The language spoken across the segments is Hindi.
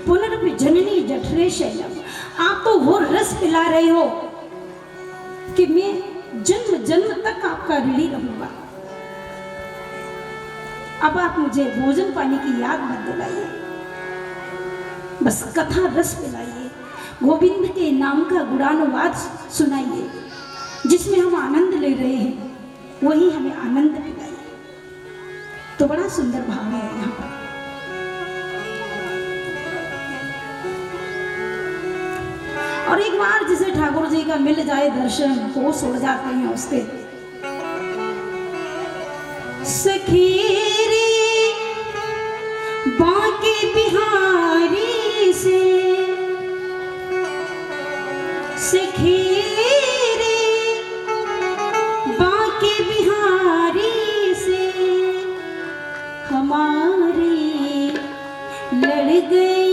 पुनरपि जननी जठरे शैलम। आप तो वो रस पिला रहे हो कि मैं जन्म जन्म तक आपका ऋणी रहूंगा। अब आप मुझे भोजन पानी की याद मत दिलाइए, बस कथा रस पिलाइए, गोविंद के नाम का गुणानुवाद सुनाइए, जिसमें हम आनंद ले रहे हैं वही हमें आनंद पिलाइए। तो बड़ा सुंदर भाव है यहाँ पर। और एक बार जिसे ठाकुर जी का मिल जाए दर्शन, होश उड़ जाते हैं उसके। सखी रे बांके बिहारी से, सखी रे बांके बिहारी से, हमारी लड़ गई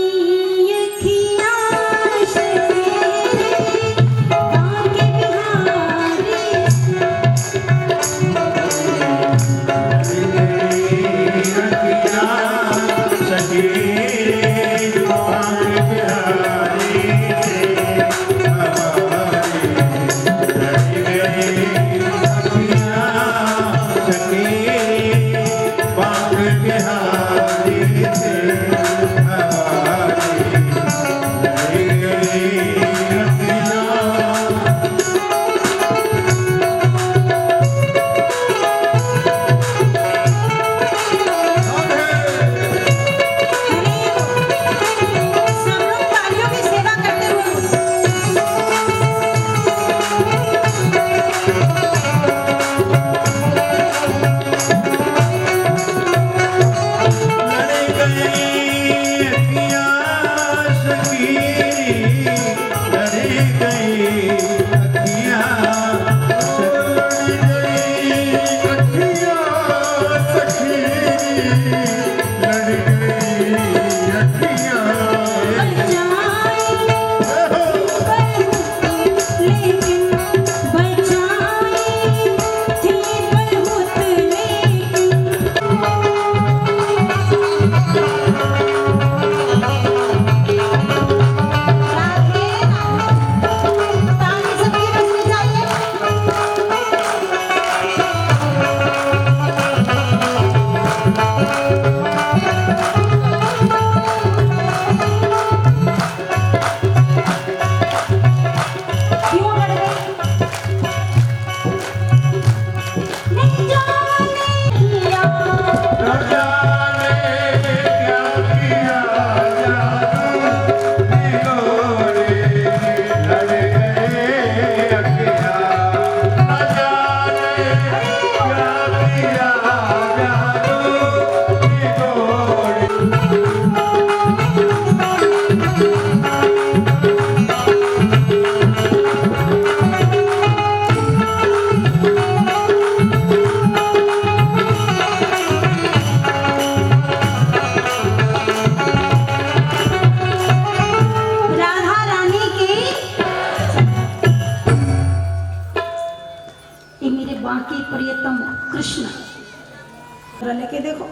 लेके देखो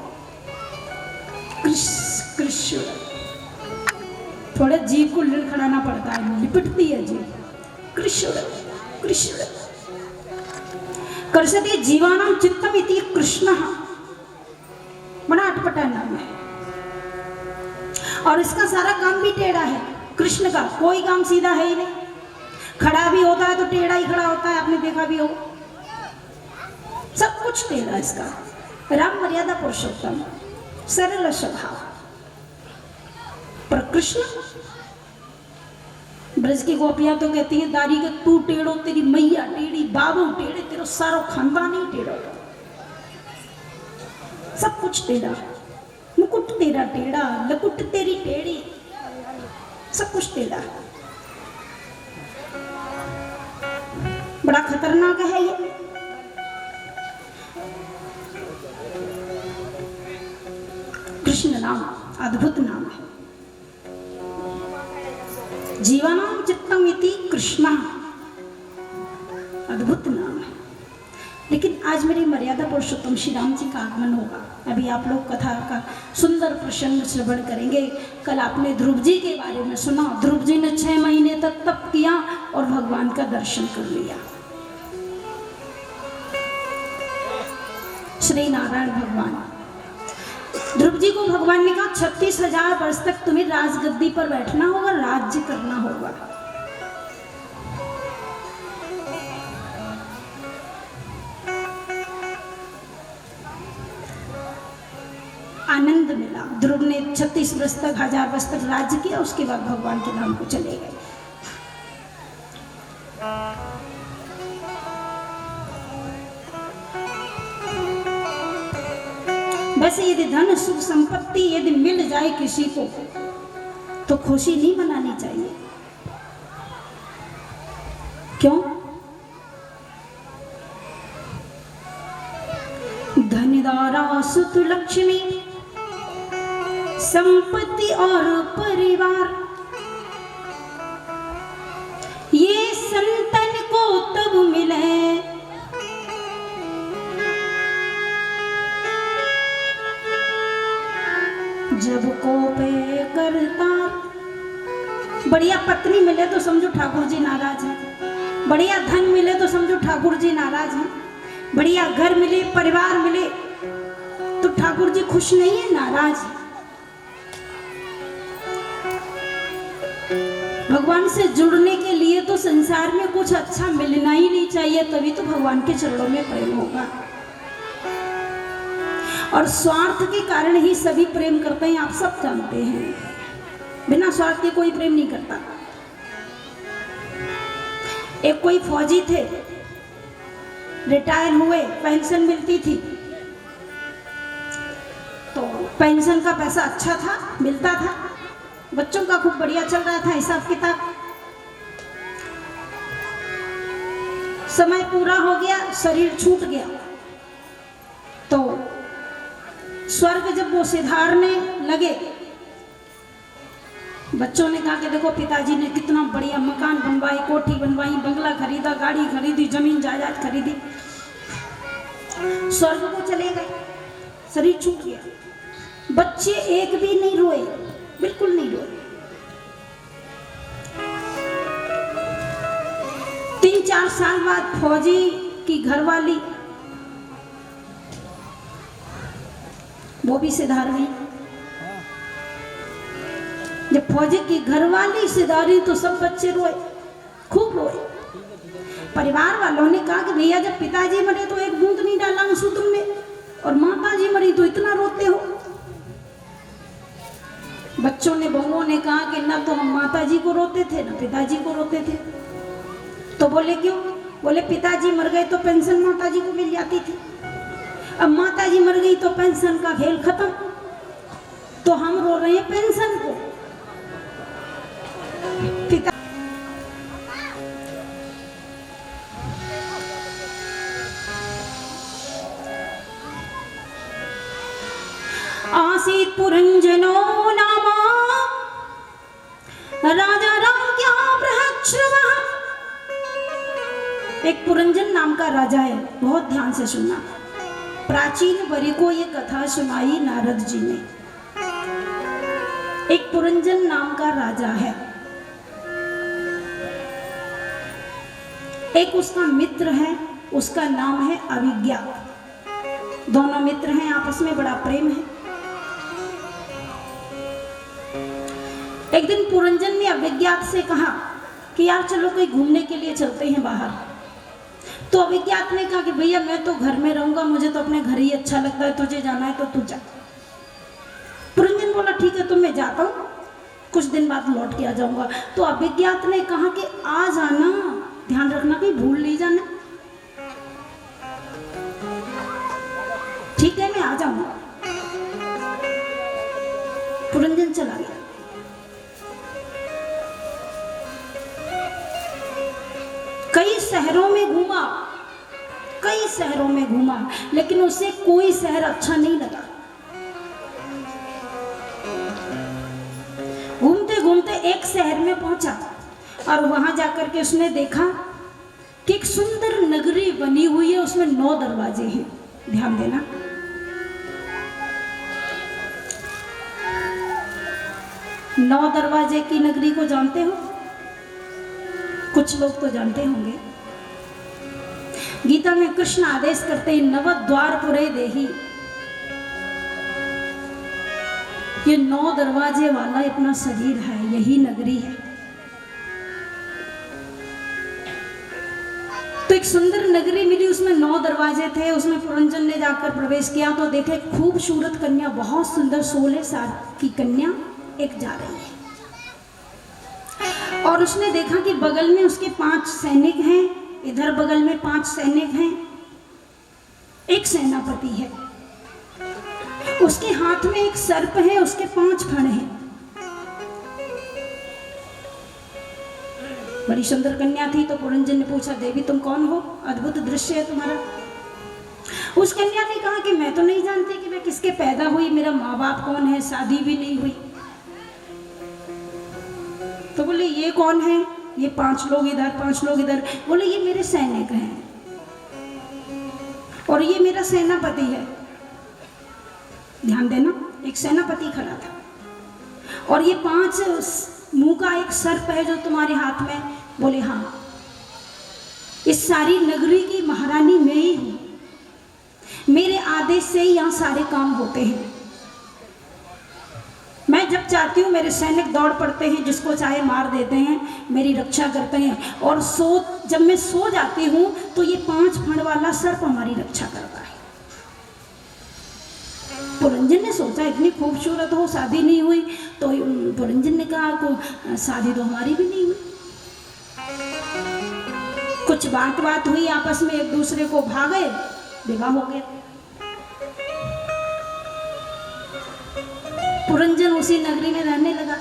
कृष्ण, थोड़े जीव को लड़खड़ाना पड़ता है, लिपटती है जीव। कृष्ण कृष्ण कर्षति जीवानां चित्तम इति कृष्ण, बड़ा अटपटा नाम है। और इसका सारा काम भी टेढ़ा है। कृष्ण का कोई काम सीधा है ही नहीं, खड़ा भी होता है तो टेढ़ा ही खड़ा होता है, आपने देखा भी हो, सब कुछ टेढ़ा इसका। राम मर्यादा पुरुषोत्तम, सरल स्वभाव। पर कृष्ण, ब्रज की गोपियां तो कहती हैं दारी के तू टेढ़ो, तेरी मैया टेढ़ी, बाबू टेढ़े, तेरा सारो खानदान ही टेढ़ो, सब कुछ टेढ़ा। मुकुट तेरा टेढ़ा, लकुट तेरी टेढ़ी, सब कुछ टेढ़ा। बड़ा खतरनाक है ये। कृष्ण नाम अद्भुत नाम है। जीवानां चित्तम इति कृष्ण, अद्भुत नाम है। लेकिन आज मेरी मर्यादा पुरुषोत्तम श्री राम जी का आगमन होगा। अभी आप लोग कथा का सुंदर प्रसंग श्रवण करेंगे। कल आपने ध्रुव जी के बारे में सुना। ध्रुव जी ने 6 महीने तक तप किया और भगवान का दर्शन कर लिया। श्री नारायण भगवान, ध्रुव जी को भगवान ने कहा 36,000 वर्ष तक तुम्हें राजगद्दी पर बैठना होगा, राज्य करना होगा। आनंद मिला। ध्रुव ने 36 वर्ष तक 1000 वर्ष तक राज्य किया। उसके बाद भगवान के धाम को चले गए। वैसे यदि धन सुख संपत्ति यदि मिल जाए किसी को तो खुशी नहीं मनानी चाहिए। क्यों? धनदारा सुत लक्ष्मी संपत्ति और परिवार, ये संतन को तब मिले जब को पे करता। बढ़िया पत्नी मिले तो समझो ठाकुर जी नाराज हैं। बढ़िया धन मिले तो समझो ठाकुर जी नाराज हैं। बढ़िया घर मिले, परिवार मिले तो ठाकुर जी खुश नहीं है, नाराज है। भगवान से जुड़ने के लिए तो संसार में कुछ अच्छा मिलना ही नहीं चाहिए, तभी तो भगवान के चरणों में प्रेम होगा। और स्वार्थ के कारण ही सभी प्रेम करते हैं, आप सब जानते हैं। बिना स्वार्थ के कोई प्रेम नहीं करता। एक कोई फौजी थे, रिटायर हुए, पेंशन मिलती थी, तो पेंशन का पैसा अच्छा था, मिलता था। बच्चों का खूब बढ़िया चल रहा था हिसाब किताब। समय पूरा हो गया, शरीर छूट गया, तो स्वर्ग जब वो सिधारने लगे, बच्चों ने कहा कि देखो पिताजी ने कितना बढ़िया मकान बनवाई, कोठी बनवाई, बंगला खरीदा, गाड़ी खरीदी, जमीन जायदाद खरीदी। स्वर्ग को चले गए, शरीर छूट गया। बच्चे एक भी नहीं रोए, बिल्कुल नहीं रोए। 3-4 साल बाद फौजी की घरवाली वो भी सिधार गई। जब फौजी की घरवाली सिधारी तो सब बच्चे रोए, खूब रोए। परिवार वालों ने कहा कि भैया जब पिताजी मरे तो एक बूंद नहीं डाला आंसू तुमने, और माताजी मरी तो इतना रोते हो। बच्चों ने, बहुओं ने कहा कि ना तो हम माताजी को रोते थे ना पिताजी को रोते थे। तो बोले क्यों? बोले पिताजी मर गए तो पेंशन माताजी को मिल जाती थी, अब माताजी मर गई तो पेंशन का खेल खत्म, तो हम रो रहे हैं पेंशन को। पिता आसीत पुरंजनो नामा राजा राज्ञा बृहच्छ्रवः। एक पुरंजन नाम का राजा है, बहुत ध्यान से सुनना। प्राचीन वरी को ये कथा सुनाई नारद जी ने। एक पुरंजन नाम का राजा है, एक उसका मित्र है, उसका नाम है अविज्ञा। दोनों मित्र हैं, आपस में बड़ा प्रेम है। एक दिन पुरंजन ने अविज्ञात से कहा कि यार चलो कहीं घूमने के लिए चलते हैं बाहर। तो अविज्ञात ने कहा कि भैया मैं तो घर में रहूंगा, मुझे तो अपने घर ही अच्छा लगता है, तुझे जाना है तो तू जा। पुरंजन बोला ठीक है, तो मैं जाता हूँ, कुछ दिन बाद लौट के आ जाऊंगा। तो अविज्ञात ने कहा कि आ जाना, ध्यान रखना कहीं भूल नहीं जाना। ठीक है मैं आ जाऊंगा। पुरंजन चला गया। कई शहरों में घूमा, कई शहरों में घूमा, लेकिन उसे कोई शहर अच्छा नहीं लगा। घूमते घूमते एक शहर में पहुंचा और वहां जाकर के उसने देखा कि एक सुंदर नगरी बनी हुई है, उसमें 9 दरवाजे हैं। ध्यान देना। नौ दरवाजे की नगरी को जानते हो? कुछ लोग तो जानते होंगे। गीता में कृष्ण आदेश करते हैं, नवद्वार पुरे देही। ये 9 दरवाजे वाला अपना शरीर है, यही नगरी है। तो एक सुंदर नगरी मिली, उसमें 9 दरवाजे थे। उसमें पुरंजन ने जाकर प्रवेश किया तो देखे खूबसूरत कन्या, बहुत सुंदर 16 साल की कन्या एक जा रही है। और उसने देखा कि बगल में उसके 5 सैनिक हैं, इधर बगल में 5 सैनिक हैं, एक सेनापति है, उसके हाथ में एक सर्प है, उसके 5 फण हैं। बड़ी सुंदर कन्या थी। तो पुरंजन ने पूछा, देवी तुम कौन हो? अद्भुत दृश्य है तुम्हारा। उस कन्या ने कहा कि मैं तो नहीं जानती कि मैं किसके पैदा हुई, मेरा माँ बाप कौन है, शादी भी नहीं हुई। तो बोले ये कौन है? ये 5 लोग इधर, 5 लोग इधर। बोले ये मेरे सैनिक हैं और ये मेरा सेनापति है। ध्यान देना, एक सेनापति खड़ा था। और ये 5 मुंह का एक सर्प है जो तुम्हारे हाथ में। बोले हाँ, इस सारी नगरी की महारानी मैं ही हूं, मेरे आदेश से ही यहाँ सारे काम होते हैं। मैं जब चाहती हूँ मेरे सैनिक दौड़ पड़ते हैं, जिसको चाहे मार देते हैं, मेरी रक्षा करते हैं। और जब मैं सो जाती हूँ तो ये 5 फण वाला सर्प हमारी रक्षा करता है। पुरंजन ने सोचा इतनी खूबसूरत हो, शादी नहीं हुई। तो पुरंजन ने कहा को शादी तो हमारी भी नहीं हुई। कुछ बात हुई आपस में, एक दूसरे को भागे, विवाह हो गया। पुरंजन उसी नगरी में रहने लगा।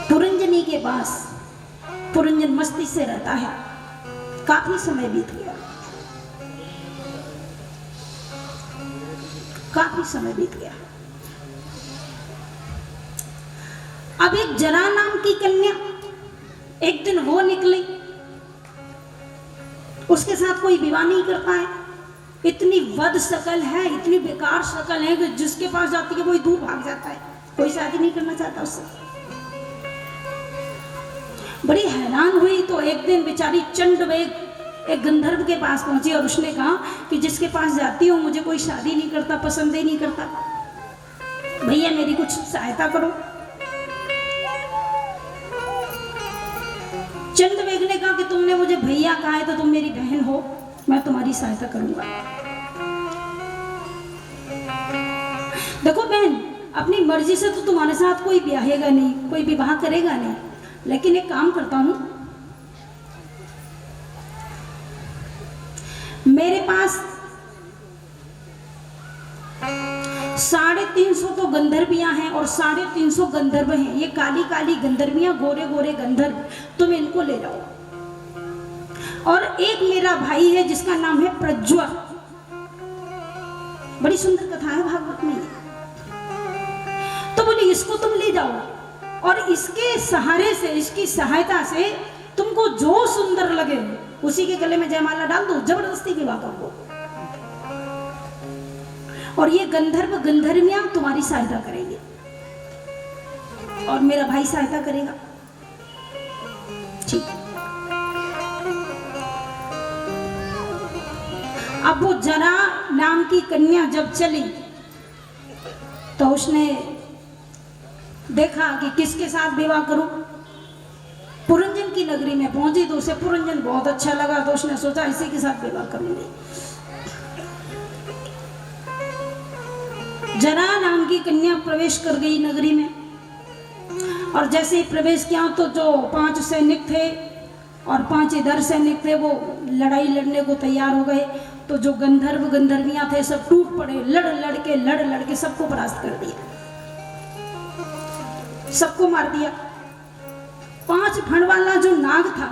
पुरंजनी के पास पुरंजन मस्ती से रहता है। काफी समय बीत गया, काफी समय बीत गया। अब एक जरा नाम की कन्या, एक दिन वो निकली, उसके साथ कोई विवाह नहीं कर पाए। इतनी वध शकल है, इतनी बेकार शकल है कि जिसके पास जाती है कोई दूर भाग जाता है, कोई शादी नहीं करना चाहता उससे। बड़ी हैरान हुई। तो एक दिन बेचारी चंडवेग एक गंधर्व के पास पहुंची और उसने कहा कि जिसके पास जाती हूँ मुझे कोई शादी नहीं करता, पसंद ही नहीं करता, भैया मेरी कुछ सहायता करो। चंडवेग ने कहा कि तुमने मुझे भैया कहा है तो तुम मेरी बहन हो, मैं तुम्हारी सहायता करूंगा। देखो बहन, अपनी मर्जी से तो तुम्हारे साथ कोई ब्याहेगा नहीं, कोई विवाह करेगा नहीं, लेकिन एक काम करता हूं, मेरे पास 350 तो गंधर्वियां हैं और 350 गंधर्व हैं। ये काली काली गंधर्वियां, गोरे गोरे गंधर्व, तुम इनको ले जाओ। और एक मेरा भाई है जिसका नाम है प्रज्वल, बड़ी सुंदर कथा है भागवत में। तो बोले इसको तुम ले जाओ और इसके सहारे से, इसकी सहायता से तुमको जो सुंदर लगे उसी के गले में जयमाला डाल दो, जबरदस्ती विवाह कर दो। और ये गंधर्व गंधर्वियां तुम्हारी सहायता करेंगे और मेरा भाई सहायता करेगा। ठीक। अब वो जरा नाम की कन्या जब चली तो उसने देखा कि किसके साथ विवाह करूं। पुरंजन की नगरी में पहुंची तो उसे पुरंजन बहुत अच्छा लगा, तो उसने सोचा इसी के साथ विवाह करूंगी। जरा नाम की कन्या प्रवेश कर गई नगरी में और जैसे ही प्रवेश किया तो जो 5 सैनिक थे और 5 इधर सैनिक थे वो लड़ाई लड़ने को तैयार हो गए। तो जो गंधर्व गंधर्वियां थे सब टूट पड़े, लड़ लड़ के सबको परास्त कर दिया, सबको मार दिया। 5 फण वाला जो नाग था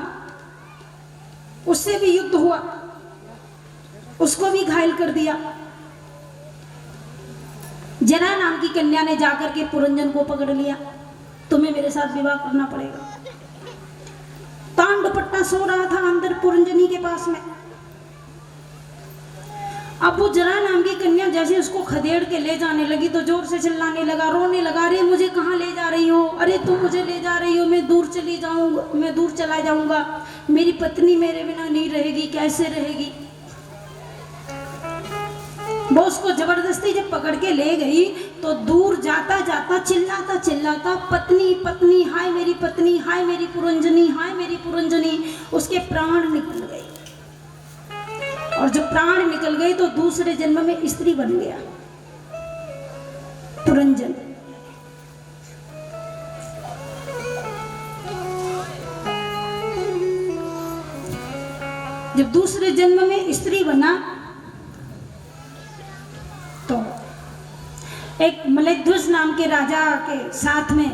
उससे भी युद्ध हुआ, उसको भी घायल कर दिया। जरा नाम की कन्या ने जाकर के पुरंजन को पकड़ लिया, तुम्हें मेरे साथ विवाह करना पड़ेगा। तान दुपट्टा सो रहा था अंदर पुरंजनी के पास में। अब वो जरा नाम की कन्या जैसे उसको खदेड़ के ले जाने लगी तो जोर से चिल्लाने लगा, रोने लगा, अरे मुझे कहाँ ले जा रही हो, अरे तुम मुझे ले जा रही हो, मैं दूर चली जाऊंगा, मैं दूर चला जाऊंगा, मेरी पत्नी मेरे बिना नहीं रहेगी, कैसे रहेगी। वो उसको जबरदस्ती जब पकड़ के ले गई तो दूर जाता जाता चिल्लाता चिल्लाता, पत्नी पत्नी, हाय मेरी पत्नी, हाय मेरी पुरंजनी, हाय मेरी पुरंजनी, उसके प्राण निकल गए। और जब प्राण निकल गए तो दूसरे जन्म में स्त्री बन गया पुरंजन। जब दूसरे जन्म में स्त्री बना तो एक मलेध्वज नाम के राजा के साथ में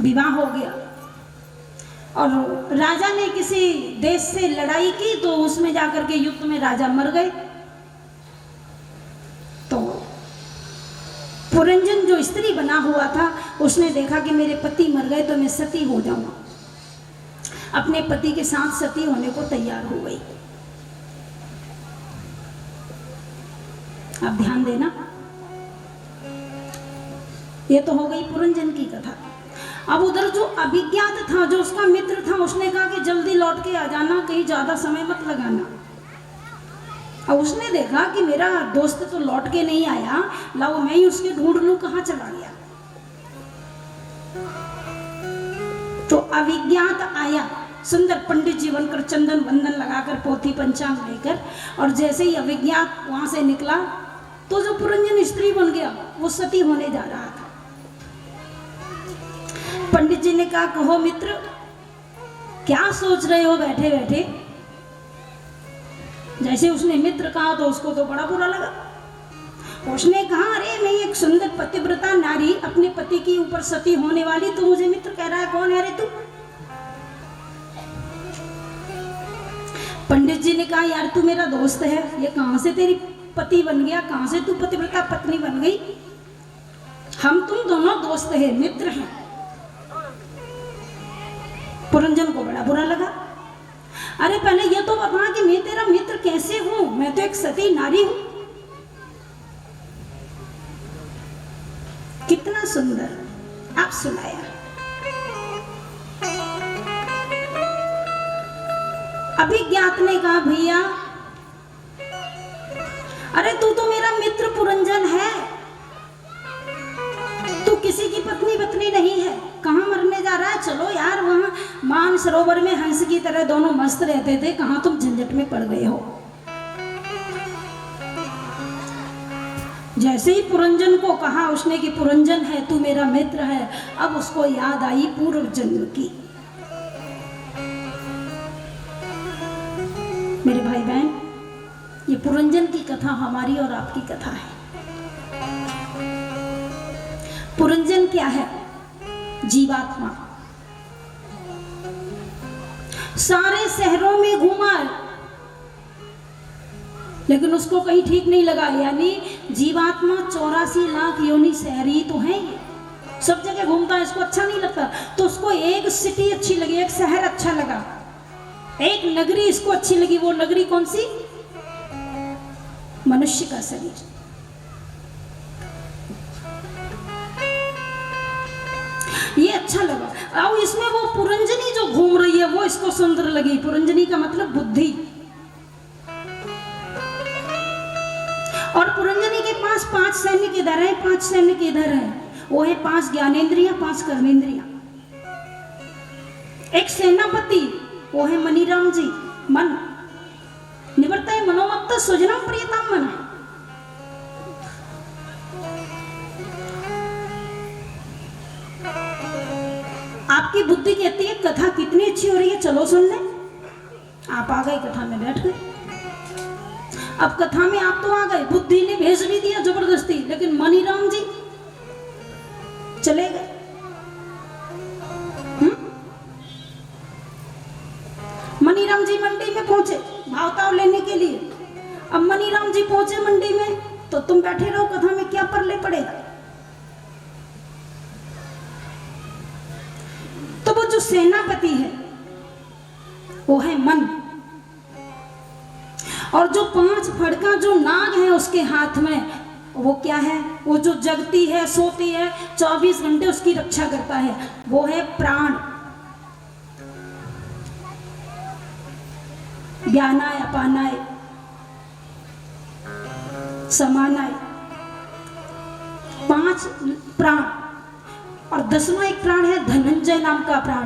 विवाह हो गया और राजा ने किसी देश से लड़ाई की तो उसमें जाकर के युद्ध में राजा मर गए। तो पुरंजन जो स्त्री बना हुआ था उसने देखा कि मेरे पति मर गए तो मैं सती हो जाऊंगा, अपने पति के साथ सती होने को तैयार हो गई। आप ध्यान देना, ये तो हो गई पुरंजन की कथा। अब उधर जो अभिज्ञात था, जो उसका मित्र था, उसने कहा कि जल्दी लौट के आ जाना, कहीं ज्यादा समय मत लगाना। अब उसने देखा कि मेरा दोस्त तो लौट के नहीं आया, लाओ मैं ही उसके ढूंढ लूं कहाँ चला गया। तो अभिज्ञात आया, सुंदर पंडित जी बनकर, चंदन बंदन लगाकर, पोथी पंचांग लेकर, और जैसे ही अभिज्ञात वहां से निकला तो जो पुरंजन स्त्री बन गया वो सती होने जा रहा था। पंडित जी ने कहा, कहो मित्र क्या सोच रहे हो बैठे बैठे। जैसे उसने मित्र कहा तो उसको तो बड़ा बुरा लगा। उसने कहा, अरे मैं एक सुंदर पतिव्रता नारी, अपने पति के ऊपर सती होने वाली, तो मुझे मित्र कह रहा है, कौन है रे तू। पंडित जी ने कहा, यार तू मेरा दोस्त है, ये कहां से तेरी पति बन गया, कहां से तू पतिव्रता पत्नी बन गई। हम तुम दोनों दोस्त हैं, मित्र हैं। पुरंजन को बड़ा बुरा लगा। अरे पहले ये तो बता कि मैं तेरा मित्र कैसे हूं, मैं तो एक सती नारी हूं। कितना सुंदर आप सुनाया। अभिज्ञात ने कहा, भैया अरे तू तो मेरा मित्र पुरंजन है, तू किसी की पत्नी नहीं है, कहाँ मरने जा रहा है। चलो यार, वहां मान सरोवर में हंस की तरह दोनों मस्त रहते थे, कहाँ तुम झंझट में पड़ गए हो। जैसे ही पुरंजन को कहा उसने कि पुरंजन है तू मेरा मित्र है, अब उसको याद आई पूर्व जन्म की। मेरे भाई बहन, ये पुरंजन की कथा हमारी और आपकी कथा है। पुरंजन क्या है? जीवात्मा। सारे शहरों में घूमा लेकिन उसको कहीं ठीक नहीं लगा। यानी जीवात्मा 84 लाख योनि शहरी तो है, ये सब जगह घूमता है, इसको अच्छा नहीं लगता। तो उसको एक सिटी अच्छी लगी, एक शहर अच्छा लगा, एक नगरी इसको अच्छी लगी। वो नगरी कौन सी? मनुष्य का शरीर। ये अच्छा लगा। अब इसमें वो पुरंजनी जो घूम रही है वो इसको सुंदर लगी। पुरंजनी का मतलब बुद्धि। और पुरंजनी के पास 5 सैनिक इधर है, 5 सैनिक इधर है। वो है 5 ज्ञानेंद्रियां, 5 कर्मेंद्रियां। एक सेनापति वो है मनीराम जी, मन। निवर्तय मनोमत्त सुजनम प्रियतम मन। आपकी बुद्धि कहती है कथा कितनी अच्छी हो रही है, चलो सुन ले। आप आ गए, कथा में बैठ गए। अब कथा में आप तो आ गए, बुद्धि ने भेज भी दिया जबरदस्ती, लेकिन मनीराम जी चले गए। मनीराम जी मंडी में पहुंचे भावताव लेने के लिए। अब मनीराम जी पहुंचे मंडी में तो तुम बैठे रहो, कथा में क्या परले पड़ेगा। तो वो जो सेनापति है वो है मन। और जो 5 फड़ का जो नाग है उसके हाथ में, वो क्या है? वो जो जगती है, सोती है, 24 घंटे उसकी रक्षा करता है, वो है प्राण। ज्ञानाय अपानाय समानाय, 5 प्राण। और 10वां एक प्राण है धनंजय नाम का प्राण।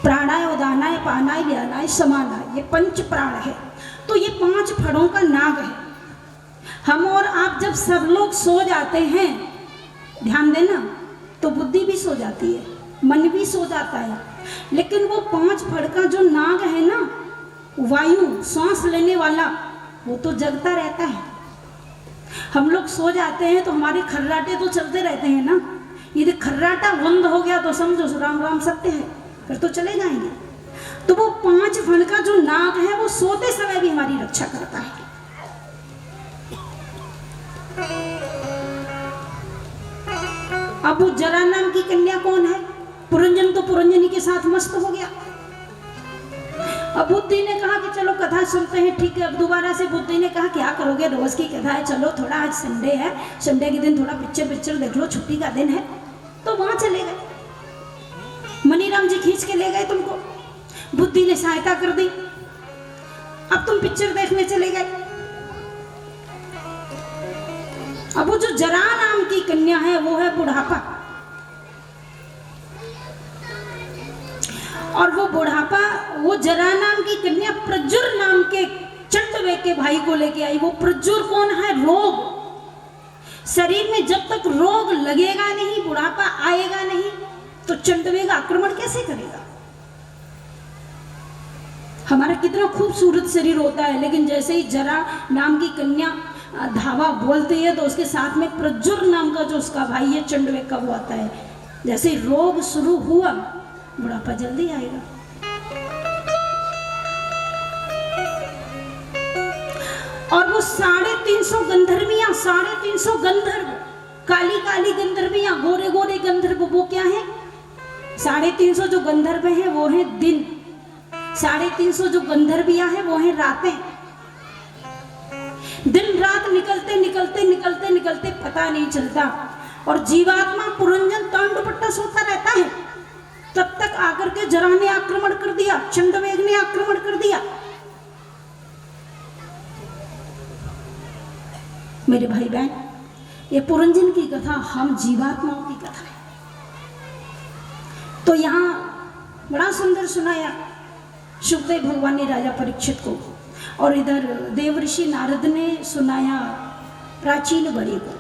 प्राणाय उदानाय पानाय व्यानाय समानाय, ये 5 प्राण है। तो ये 5 फड़ों का नाग है। हम और आप जब सब लोग सो जाते हैं, ध्यान देना, तो बुद्धि भी सो जाती है, मन भी सो जाता है, लेकिन वो 5 फड़ का जो नाग है ना, वायु सांस लेने वाला, वो तो जगता रहता है। हम लोग सो जाते हैं तो हमारे खर्राटे तो चलते रहते हैं ना। यदि खर्राटा बंद हो गया तो समझो राम राम सत्य है, फिर तो चले जाएंगे। तो वो 5 फण का जो नाग है वो सोते समय भी हमारी रक्षा करता है। अब वो जरा नाम की कन्या कौन है? पुरंजन तो पुरंजनी के साथ मस्त हो गया। अब बुद्धि ने कहा कि चलो कथा सुनते हैं, ठीक है। अब दोबारा से बुद्धि ने कहा क्या करोगे, रोज की कथा है, चलो थोड़ा आज संडे है, संडे के दिन थोड़ा पिक्चर देख लो, छुट्टी का दिन है। तो वहां चले गए, मनीराम जी खींच के ले गए तुमको, बुद्धि ने सहायता कर दी। अब तुम पिक्चर देखने चले गए। अब वो जो जरा नाम की कन्या है वो है बुढ़ापा, और वो बुढ़ापा, वो जरा नाम की कन्या प्रज्जुर नाम के चंडवे के भाई को लेके आई। वो प्रज्जुर कौन है? रोग। शरीर में जब तक रोग लगेगा नहीं, बुढ़ापा आएगा नहीं, तो चंडवे का आक्रमण कैसे करेगा? हमारा कितना खूबसूरत शरीर होता है, लेकिन जैसे ही जरा नाम की कन्या धावा बोलती है तो उसके साथ में प्रज्जुर नाम का जो उसका भाई है चंडवे का वो आता है। जैसे ही रोग शुरू हुआ, बुढ़ापा जल्दी आएगा। और वो 350 गंधर्वियां, 350 गंधर्व, काली काली गंधर्वियां, गोरे गोरे गंधर्व, वो क्या है? 350 जो गंधर्व हैं वो है दिन, 350 जो गंधर्वियां हैं वो है रातें। दिन रात निकलते निकलते निकलते निकलते पता नहीं चलता, और जीवात्मा पुरंजन तांडुपट्टा सोता रहता है। तब तक आकर के जरा ने आक्रमण कर दिया, चंडवेग ने आक्रमण कर दिया। मेरे भाई बहन, ये पुरंजन की कथा हम जीवात्माओं की कथा है। तो यहाँ बड़ा सुंदर सुनाया सुखदेव भगवान ने राजा परीक्षित को, और इधर देवर्षि नारद ने सुनाया प्राचीन बड़े को।